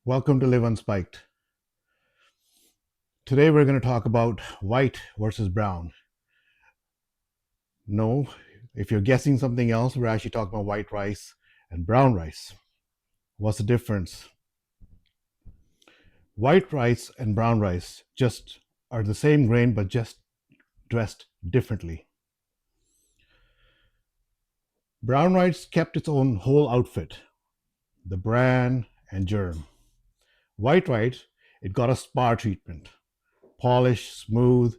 Welcome to Live Unspiked. Today we're going to talk about white versus brown. No, if you're guessing something else, we're actually talking about white rice and brown rice. What's the difference? White rice and brown rice just are the same grain but just dressed differently. Brown rice kept its own whole outfit, the bran and germ. White rice, it got a spa treatment, polished, smooth,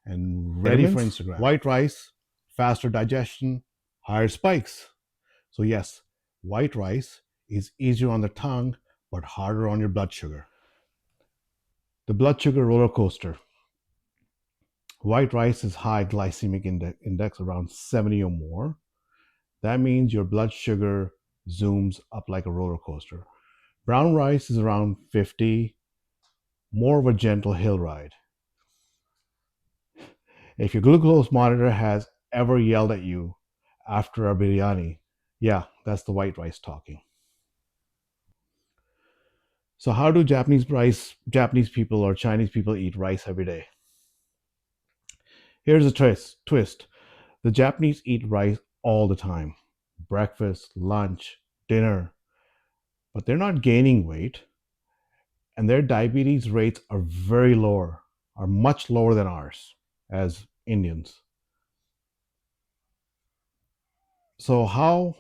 and ready for Instagram. White rice, faster digestion, higher spikes. So, yes, white rice is easier on the tongue but harder on your blood sugar. The blood sugar roller coaster. White rice is high glycemic index around 70 or more. That means your blood sugar zooms up like a roller coaster. Brown rice is around 50, more of a gentle hill ride. If your glucose monitor has ever yelled at you after a biryani, yeah, that's the white rice talking. So how do Japanese people or Chinese people eat rice every day? Here's a twist. The Japanese eat rice all the time. Breakfast, lunch, dinner. But they're not gaining weight, and their diabetes rates are are much lower than ours as Indians. So how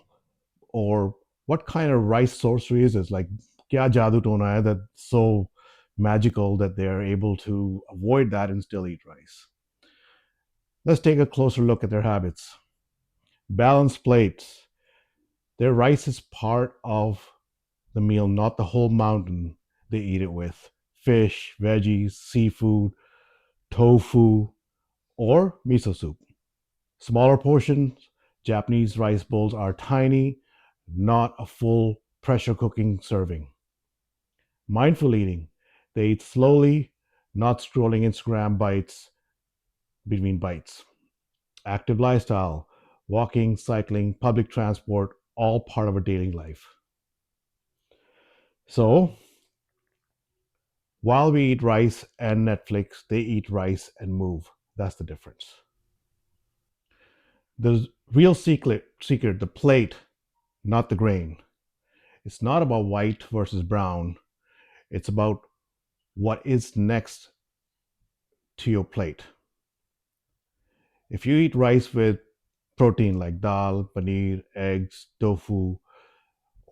or what kind of rice sorcery is this? Like, kya jadoo tona hai that's so magical that they're able to avoid that and still eat rice? Let's take a closer look at their habits. Balanced plates. Their rice is part of the meal, not the whole mountain they eat it with. Fish, veggies, seafood, tofu, or miso soup. Smaller portions, Japanese rice bowls are tiny, not a full pressure cooking serving. Mindful eating. They eat slowly, not scrolling Instagram bites between bites. Active lifestyle, walking, cycling, public transport, all part of a daily life. So, while we eat rice and Netflix, they eat rice and move. That's the difference. The real secret, the plate, not the grain. It's not about white versus brown. It's about what is next to your plate. If you eat rice with protein like dal, paneer, eggs, tofu,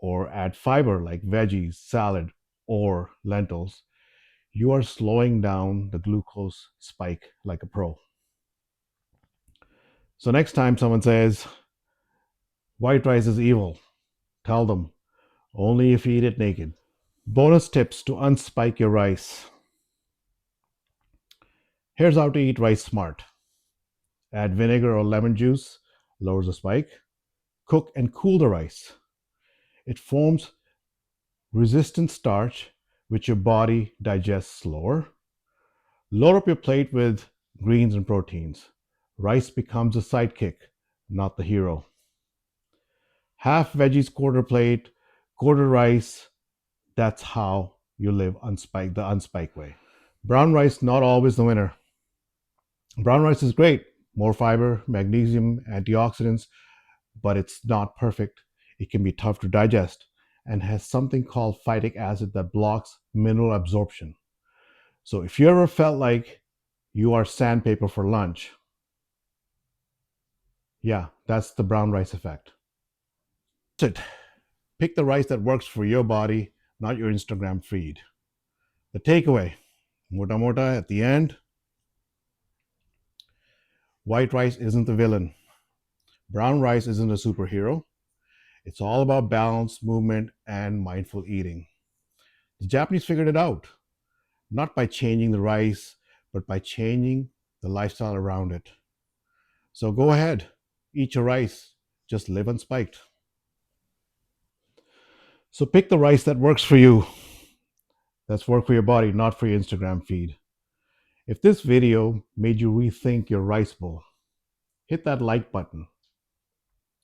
or add fiber like veggies, salad, or lentils, you are slowing down the glucose spike like a pro. So next time someone says white rice is evil, tell them only if you eat it naked. Bonus tips to unspike your rice. Here's how to eat rice smart. Add vinegar or lemon juice, lowers the spike. Cook and cool the rice. It forms resistant starch, which your body digests slower. Load up your plate with greens and proteins. Rice becomes a sidekick, not the hero. Half veggies, quarter plate, quarter rice. That's how you live the unspiked way. Brown rice, not always the winner. Brown rice is great, more fiber, magnesium, antioxidants, but it's not perfect. It can be tough to digest and has something called phytic acid that blocks mineral absorption. So if you ever felt like you are sandpaper for lunch, yeah, that's the brown rice effect. That's it. Pick the rice that works for your body, not your Instagram feed. The takeaway, mota mota at the end, white rice isn't the villain. Brown rice isn't a superhero. It's all about balance, movement, and mindful eating. The Japanese figured it out, not by changing the rice, but by changing the lifestyle around it. So go ahead, eat your rice, just live unspiked. So pick the rice that works for you, that's work for your body, not for your Instagram feed. If this video made you rethink your rice bowl, hit that like button.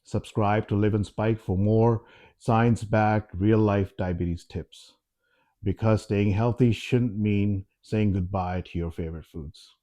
Subscribe to Live and Spike for more science-backed real-life diabetes tips. because staying healthy shouldn't mean saying goodbye to your favorite foods.